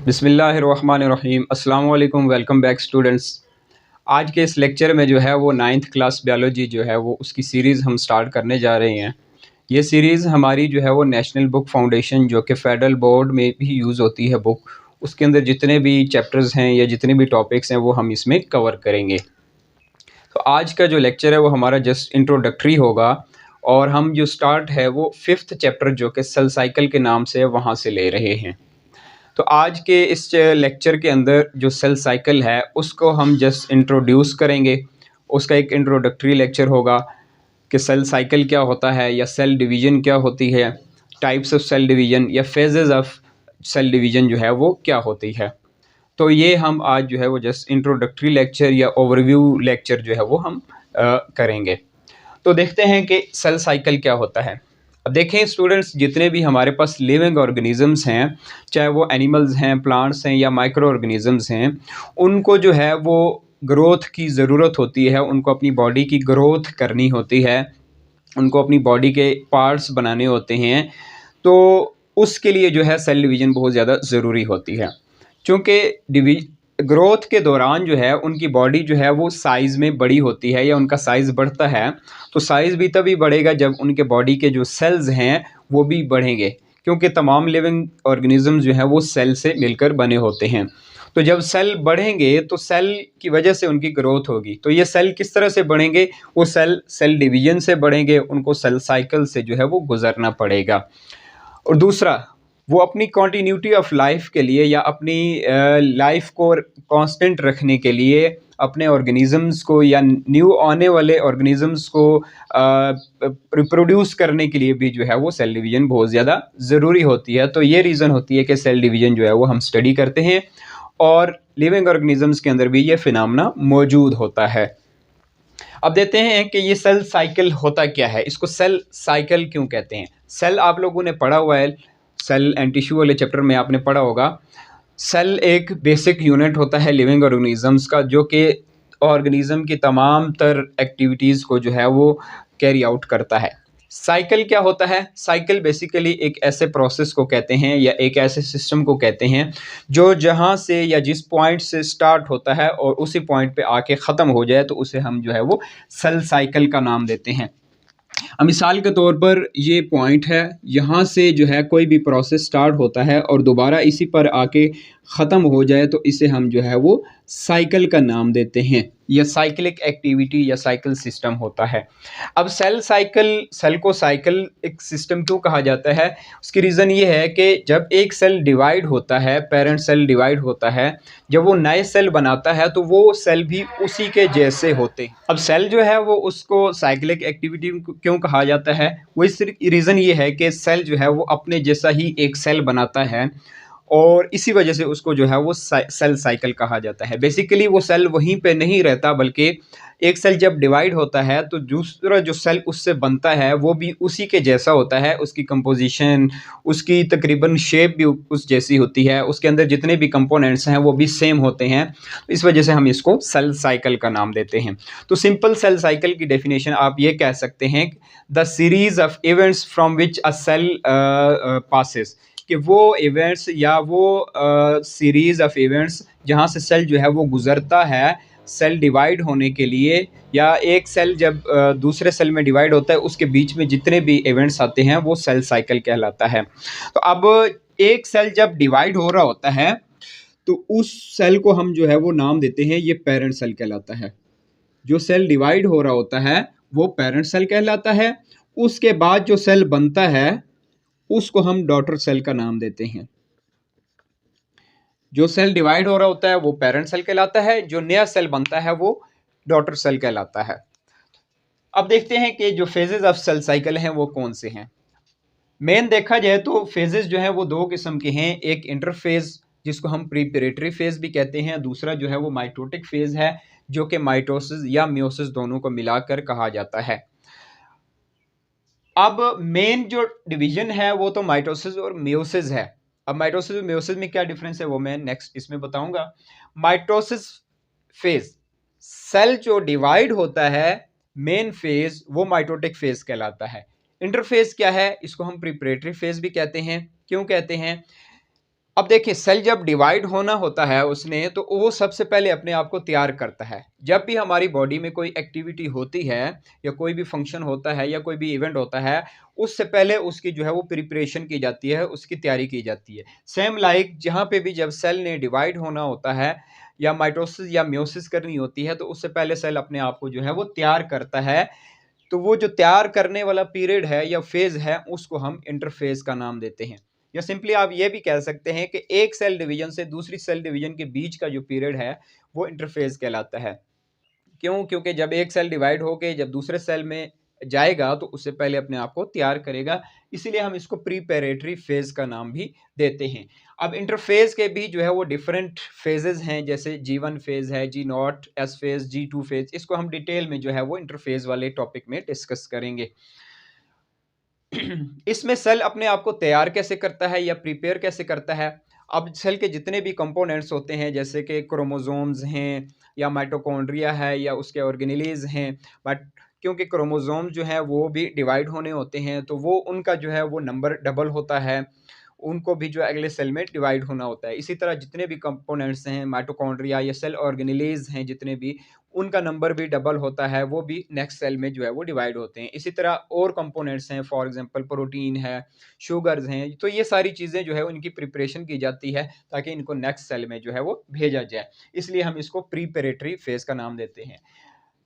बिस्मिल्लाहिर्रहमानिर्रहीम अस्सलाम वालेकुम। Welcome back students. आज के इस लेक्चर में जो है वो 9th क्लास बायोलॉजी जो है वो उसकी सीरीज़ हम स्टार्ट करने जा रहे हैं। ये सीरीज़ हमारी जो है वो नेशनल बुक फाउंडेशन जो कि फेडरल बोर्ड में भी यूज़ होती है बुक, उसके अंदर जितने भी चैप्टर्स हैं या जितने भी टॉपिक्स हैं वो हम इसमें कवर करेंगे। तो आज का जो लेक्चर है वो हमारा जस्ट इंट्रोडक्टरी होगा और हम जो स्टार्ट है वो 5th चैप्टर जो कि सेल साइकिल के नाम से वहाँ से ले रहे हैं। तो आज के इस लेक्चर के अंदर जो सेल साइकिल है उसको हम जस्ट इंट्रोड्यूस करेंगे। उसका एक इंट्रोडक्टरी लेक्चर होगा कि सेल साइकिल क्या होता है या सेल डिवीज़न क्या होती है, टाइप्स ऑफ सेल डिवीज़न या फेजेस ऑफ सेल डिवीज़न जो है वो क्या होती है। तो ये हम आज जो है वो जस्ट इंट्रोडक्टरी लेक्चर या ओवरव्यू लेक्चर जो है वो हम करेंगे। तो देखते हैं कि सेल साइकिल क्या होता है। अब देखें स्टूडेंट्स, जितने भी हमारे पास लिविंग ऑर्गेनिजम्स हैं, चाहे वो एनिमल्स हैं, प्लांट्स हैं या माइक्रो ऑर्गेनिजम्स हैं, उनको जो है वो ग्रोथ की ज़रूरत होती है। उनको अपनी बॉडी की ग्रोथ करनी होती है, उनको अपनी बॉडी के पार्ट्स बनाने होते हैं। तो उसके लिए जो है सेल डिवीज़न बहुत ज़्यादा ज़रूरी होती है, क्योंकि ग्रोथ के दौरान जो है उनकी बॉडी जो है वो साइज़ में बड़ी होती है या उनका साइज़ बढ़ता है। तो साइज़ भी तभी बढ़ेगा जब उनके बॉडी के जो सेल्स हैं वो भी बढ़ेंगे, क्योंकि तमाम लिविंग ऑर्गेनिज्म जो है वो सेल से मिलकर बने होते हैं। तो जब सेल बढ़ेंगे तो सेल की वजह से उनकी ग्रोथ होगी। तो ये सेल किस तरह से बढ़ेंगे? वो सेल डिवीज़न से बढ़ेंगे, उनको सेल साइकिल से जो है वो गुजरना पड़ेगा। और दूसरा, वो अपनी कंटिन्यूटी ऑफ लाइफ के लिए या अपनी लाइफ को कांस्टेंट रखने के लिए अपने ऑर्गेनिजम्स को या न्यू आने वाले ऑर्गेनिजम्स को रिप्रोड्यूस करने के लिए भी जो है वो सेल डिवीज़न बहुत ज़्यादा ज़रूरी होती है। तो ये रीज़न होती है कि सेल डिवीज़न जो है वो हम स्टडी करते हैं और लिविंग ऑर्गेनिजम्स के अंदर भी ये फिनोमेना मौजूद होता है। अब देते हैं कि ये सेल साइकिल होता क्या है, इसको सेल साइकिल क्यों कहते हैं। सेल आप लोगों ने पढ़ा हुआ है, सेल एंड टिश्यू वाले चैप्टर में आपने पढ़ा होगा। सेल एक बेसिक यूनिट होता है लिविंग ऑर्गेनिजम्स का, जो कि ऑर्गेनिज्म की तमाम तर एक्टिविटीज़ को जो है वो कैरी आउट करता है। साइकिल क्या होता है? साइकिल बेसिकली एक ऐसे प्रोसेस को कहते हैं या एक ऐसे सिस्टम को कहते हैं जो जहाँ से या जिस पॉइंट से स्टार्ट होता है और उसी पॉइंट पे आके ख़त्म हो जाए, तो उसे हम जो है वो सेल साइकिल का नाम देते हैं। अब मिसाल के तौर पर ये पॉइंट है, यहाँ से जो है कोई भी प्रोसेस स्टार्ट होता है और दोबारा इसी पर आके ख़त्म हो जाए, तो इसे हम जो है वो साइकिल का नाम देते हैं। यह साइक्लिक एक्टिविटी या साइकिल सिस्टम होता है। अब सेल को साइकिल एक सिस्टम क्यों कहा जाता है? उसकी रीज़न ये है कि जब एक सेल डिवाइड होता है, पेरेंट सेल डिवाइड होता है, जब वो नए सेल बनाता है तो वो सेल भी उसी के जैसे होते हैं। अब सेल जो है वो उसको साइक्लिक एक्टिविटी क्यों कहा जाता है? वो इस रीज़न ये है कि सेल जो है वो अपने जैसा ही एक सेल बनाता है और इसी वजह से उसको जो है वो सेल साइकिल कहा जाता है। बेसिकली वो सेल वहीं पे नहीं रहता, बल्कि एक सेल जब डिवाइड होता है तो दूसरा जो सेल उससे बनता है वो भी उसी के जैसा होता है। उसकी कंपोजिशन, उसकी तकरीबन शेप भी उस जैसी होती है, उसके अंदर जितने भी कंपोनेंट्स हैं वो भी सेम होते हैं। इस वजह से हम इसको सेल साइकिल का नाम देते हैं। तो सिंपल सेल साइकिल की डेफिनेशन आप ये कह सकते हैं, the series of events from which a cell passes, कि वो इवेंट्स या वो सीरीज़ ऑफ इवेंट्स जहाँ से सेल जो है वो गुज़रता है सेल डिवाइड होने के लिए, या एक सेल जब दूसरे सेल में डिवाइड होता है उसके बीच में जितने भी इवेंट्स आते हैं वो सेल साइकिल कहलाता है। तो अब एक सेल जब डिवाइड हो रहा होता है तो उस सेल को हम जो है वो नाम देते हैं, ये पेरेंट सेल कहलाता है। जो सेल डिवाइड हो रहा होता है वो पेरेंट सेल कहलाता है। उसके बाद जो सेल बनता है उसको हम डॉटर सेल का नाम देते हैं। जो सेल डिवाइड हो रहा होता है वो पेरेंट सेल कहलाता है, जो नया सेल बनता है वो डॉटर सेल कहलाता है। अब देखते हैं कि जो फेजेस ऑफ सेल साइकिल हैं वो कौन से हैं। मेन देखा जाए तो फेजेस जो हैं वो दो किस्म के हैं। एक इंटरफेज जिसको हम प्रीपरेटरी फेज भी कहते हैं, दूसरा जो है वो माइटोटिक फेज है, जो कि माइटोसिस या मियोसिस दोनों को मिलाकर कहा जाता है। अब मेन जो डिवीजन है वो तो माइटोसिस और मियोसिस है। अब माइटोसिस और मियोसिस में क्या डिफरेंस है वो मैं नेक्स्ट इसमें बताऊंगा। माइटोसिस फेज, सेल जो डिवाइड होता है मेन फेज, वो माइटोटिक फेज कहलाता है। इंटरफेज क्या है? इसको हम प्रिपरेटरी फेज भी कहते हैं। क्यों कहते हैं? अब देखिए सेल जब डिवाइड होना होता है उसने, तो वो सबसे पहले अपने आप को तैयार करता है। जब भी हमारी बॉडी में कोई एक्टिविटी होती है या कोई भी फंक्शन होता है या कोई भी इवेंट होता है, उससे पहले उसकी जो है वो प्रिपरेशन की जाती है, उसकी तैयारी की जाती है। सेम लाइक जहाँ पे भी जब सेल ने डिवाइड होना होता है या माइटोसिस या म्योसिस करनी होती है, तो उससे पहले सेल अपने आप को जो है वो तैयार करता है। तो वो जो तैयार करने वाला पीरियड है या फेज है, उसको हम इंटरफेज का नाम देते हैं। या सिंपली आप ये भी कह सकते हैं कि एक सेल डिवीजन से दूसरी सेल डिवीजन के बीच का जो पीरियड है वो इंटरफेज कहलाता है। क्यों? क्योंकि जब एक सेल डिवाइड होके जब दूसरे सेल में जाएगा तो उससे पहले अपने आप को तैयार करेगा, इसीलिए हम इसको प्रीपेरेटरी फेज का नाम भी देते हैं। अब इंटरफेज के भी जो है वो डिफरेंट फेजेस हैं, जैसे G1 फेज है, G0, S phase, G2 phase. इसको हम डिटेल में जो है वो इंटरफेज वाले टॉपिक में डिस्कस करेंगे। इसमें सेल अपने आप को तैयार कैसे करता है या प्रिपेयर कैसे करता है? अब सेल के जितने भी कंपोनेंट्स होते हैं, जैसे कि क्रोमोसोम्स हैं या माइटोकॉन्ड्रिया है या उसके ऑर्गेनेलीज हैं, बट क्योंकि क्रोमोसोम जो है वो भी डिवाइड होने होते हैं, तो वो उनका जो है वो नंबर डबल होता है, उनको भी जो है अगले सेल में डिवाइड होना होता है। इसी तरह जितने भी कंपोनेंट्स हैं, माइटोकॉन्ड्रिया या सेल ऑर्गेनेलीज हैं जितने भी, उनका नंबर भी डबल होता है, वो भी नेक्स्ट सेल में जो है वो डिवाइड होते हैं। इसी तरह और कंपोनेंट्स हैं, फॉर एग्जांपल प्रोटीन है, शुगर्स हैं, तो ये सारी चीज़ें जो है उनकी प्रिपरेशन की जाती है ताकि इनको नेक्स्ट सेल में जो है वो भेजा जाए। इसलिए हम इसको प्रीपेरेटरी फेज का नाम देते हैं।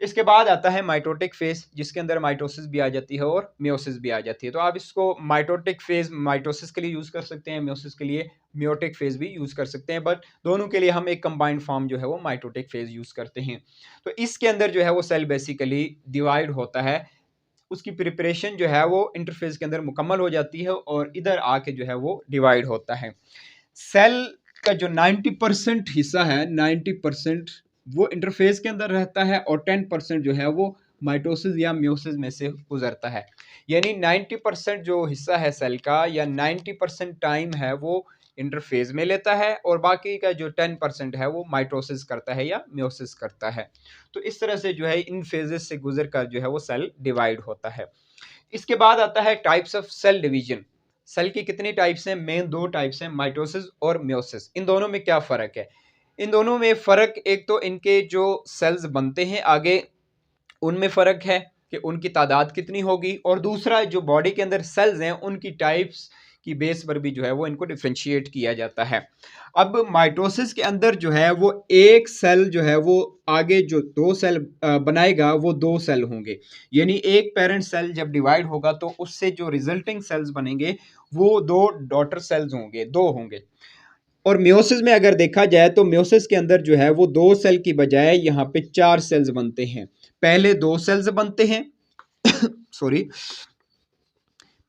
इसके बाद आता है माइटोटिक फेज, जिसके अंदर माइटोसिस भी आ जाती है और म्योसिस भी आ जाती है। तो आप इसको माइटोटिक फेज माइटोसिस के लिए यूज कर सकते हैं, म्योसिस के लिए म्योटिक फेज भी यूज कर सकते हैं, बट दोनों के लिए हम एक कंबाइंड फॉर्म जो है वो माइटोटिक फेज यूज करते हैं। तो इसके अंदर जो है वो सेल बेसिकली डिवाइड होता है, उसकी प्रिपरेशन जो है वो इंटरफेज के अंदर मुकम्मल हो जाती है और इधर आके जो है वो डिवाइड होता है। सेल का जो 90% हिस्सा है, 90% वो इंटरफेस के अंदर रहता है और 10% जो है वो माइटोसिस या म्योसिस में से गुजरता है। यानी 90% जो हिस्सा है सेल का या 90% टाइम है वो इंटरफेज में लेता है और बाकी का जो 10% है वो माइटोसिस करता है या म्योसिस करता है। तो इस तरह से जो है इन फेजेस से गुजर कर जो है वो सेल डिवाइड होता है। इसके बाद आता है types of cell division. Cell की कितनी टाइप्स हैं? मेन दो टाइप्स हैं, माइटोसिस और म्योसिस। इन दोनों में क्या फ़र्क है? इन दोनों में फ़र्क, एक तो इनके जो सेल्स बनते हैं आगे उनमें फ़र्क है कि उनकी तादाद कितनी होगी, और दूसरा जो बॉडी के अंदर सेल्स हैं उनकी टाइप्स की बेस पर भी जो है वो इनको डिफ्रेंशिएट किया जाता है। अब माइटोसिस के अंदर जो है वो एक सेल जो है वो आगे जो दो सेल बनाएगा वो दो सेल होंगे। यानी एक पेरेंट सेल जब डिवाइड होगा तो उससे जो रिजल्टिंग सेल्स बनेंगे वो दो डॉटर सेल्स होंगे, दो होंगे। और म्योसिस में अगर देखा जाए तो म्योसिस के अंदर जो है वो दो सेल की बजाय यहाँ पे चार सेल्स बनते हैं। पहले दो सेल्स बनते हैं सॉरी,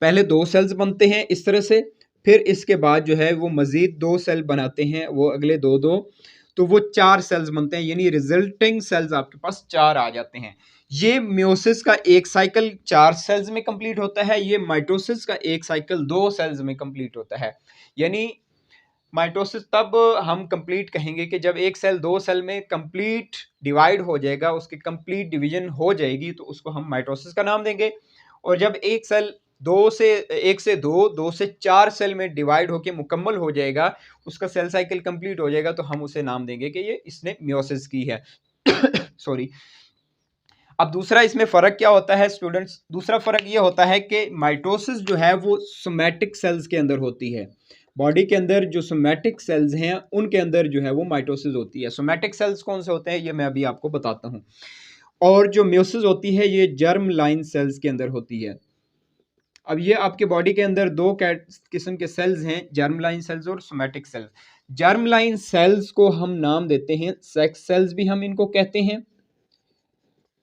पहले दो सेल्स बनते हैं इस तरह से, फिर इसके बाद जो है वो मजीद दो सेल बनाते हैं, वो अगले दो दो, तो वो चार सेल्स बनते हैं, यानी रिजल्टिंग सेल्स आपके पास चार आ जाते हैं। ये म्योसिस का एक साइकिल चार सेल्स में कंप्लीट होता है, ये माइटोसिस का एक साइकिल दो सेल्स में कंप्लीट होता है। यानी माइटोसिस तब हम कंप्लीट कहेंगे कि जब एक सेल दो सेल में कंप्लीट डिवाइड हो जाएगा, उसकी कंप्लीट डिवीजन हो जाएगी, तो उसको हम माइटोसिस का नाम देंगे। और जब एक सेल एक से दो, दो से चार सेल में डिवाइड होकर मुकम्मल हो जाएगा, उसका सेल साइकिल कंप्लीट हो जाएगा, तो हम उसे नाम देंगे कि ये इसने म्योसिस की है सॉरी। अब दूसरा इसमें फ़र्क क्या होता है स्टूडेंट्स? दूसरा फ़र्क ये होता है कि माइटोसिस जो है वो सोमैटिक सेल्स के अंदर होती है। बॉडी के अंदर जो सोमैटिक सेल्स हैं उनके अंदर जो है वो माइटोसिस होती है। सोमैटिक सेल्स कौन से होते हैं ये मैं अभी आपको बताता हूँ। और जो म्योसिस होती है ये जर्म लाइन सेल्स के अंदर होती है। अब ये आपके बॉडी के अंदर दो किस्म के सेल्स हैं, जर्म लाइन सेल्स और somatic cells. Germ line cells को हम नाम देते हैं सेक्स सेल्स भी हम इनको कहते हैं,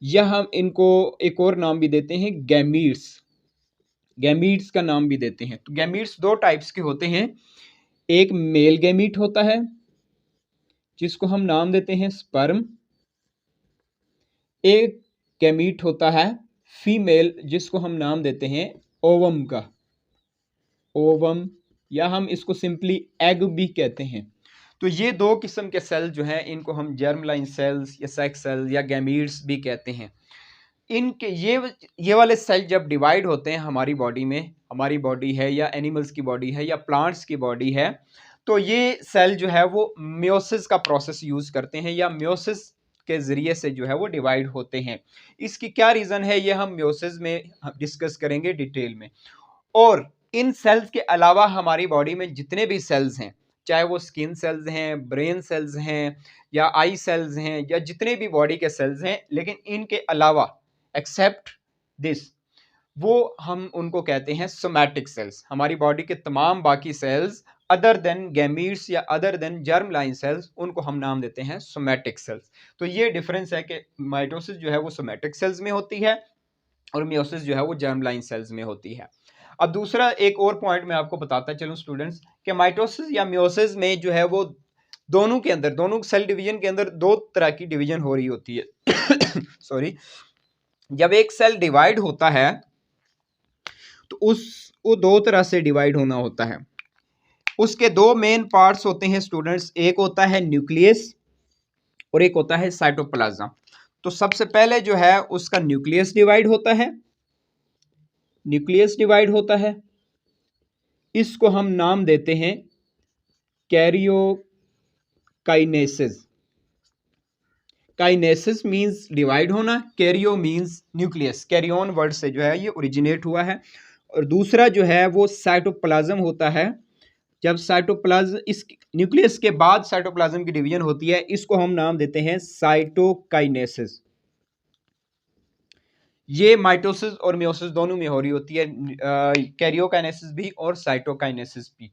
या हम इनको एक और नाम भी देते हैं गैमीट्स, गैमीट्स का नाम भी देते हैं। तो गैमीट्स दो टाइप्स के होते हैं, एक मेल गैमीट होता है जिसको हम नाम देते हैं स्पर्म, एक गैमीट होता है फीमेल जिसको हम नाम देते हैं ओवम का, ओवम, या हम इसको सिंपली एग भी कहते हैं। तो ये दो किस्म के सेल जो हैं इनको हम जर्म लाइन सेल्स या सेक्स सेल्स या गैमीट्स भी कहते हैं। इनके ये वाले सेल जब डिवाइड होते हैं हमारी बॉडी में, हमारी बॉडी है या एनिमल्स की बॉडी है या प्लांट्स की बॉडी है, तो ये सेल जो है वो मियोसिस का प्रोसेस यूज करते हैं या मियोसिस के जरिए से जो है वो डिवाइड होते हैं। इसकी क्या रीजन है ये हम मियोसिस में डिस्कस करेंगे डिटेल में। और इन सेल्स के अलावा हमारी बॉडी में जितने भी सेल्स हैं, चाहे वो स्किन सेल्स हैं, ब्रेन सेल्स हैं या आई सेल्स हैं या जितने भी बॉडी के सेल्स हैं, लेकिन इनके अलावा एक्सेप्ट दिस, वो हम उनको कहते हैं सोमैटिक सेल्स। हमारी बॉडी के तमाम बाकी सेल्स अदर देन गैमीट्स या other than germ line cells, उनको हम नाम देते हैं सोमैटिक सेल्स। तो ये डिफरेंस है कि माइटोसिस जो है वो सोमैटिक सेल्स में होती है और मियोसिस जो है वो जर्म लाइन सेल्स में होती है। अब दूसरा एक और पॉइंट मैं आपको बताता चलूं स्टूडेंट्स कि माइटोसिस या मियोसिस में जो है वो दोनों के अंदर, दोनों सेल डिवीजन के अंदर दो तरह की डिवीजन हो रही होती है सॉरी। जब एक सेल डिवाइड होता है तो वो दो तरह से डिवाइड होना होता है। उसके दो मेन पार्ट्स होते हैं स्टूडेंट्स, एक होता है न्यूक्लियस और एक होता है साइटोप्लाज्म। तो सबसे पहले जो है उसका न्यूक्लियस डिवाइड होता है, न्यूक्लियस डिवाइड होता है, इसको हम नाम देते हैं कैरियोकाइनेसिस। काइनेसिस मींस डिवाइड होना, karyo means nucleus, karyon word से जो है ये ओरिजिनेट हुआ है। और दूसरा जो है वो साइटोप्लाज्म होता है। जब साइटोप्लाज्म, इस न्यूक्लियस के बाद साइटोप्लाज्म की डिवीजन होती है, इसको हम नाम देते हैं साइटोकाइनेसिस। ये माइटोसिस और मियोसिस दोनों में हो रही होती है, कैरियोकाइनेसिस भी और साइटोकाइनेसिस भी।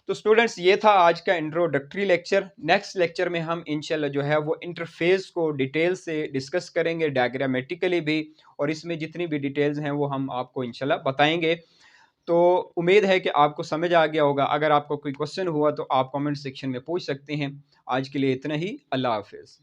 तो स्टूडेंट्स ये था आज का इंट्रोडक्टरी लेक्चर। नेक्स्ट लेक्चर में हम इंशाल्लाह जो है वो इंटरफेस को डिटेल से डिस्कस करेंगे, डायग्रामेटिकली भी, और इसमें जितनी भी डिटेल्स हैं वो हम आपको इंशाल्लाह बताएंगे। तो उम्मीद है कि आपको समझ आ गया होगा। अगर आपको कोई क्वेश्चन हुआ तो आप कमेंट सेक्शन में पूछ सकते हैं। आज के लिए इतना ही। अल्लाह हाफिज़।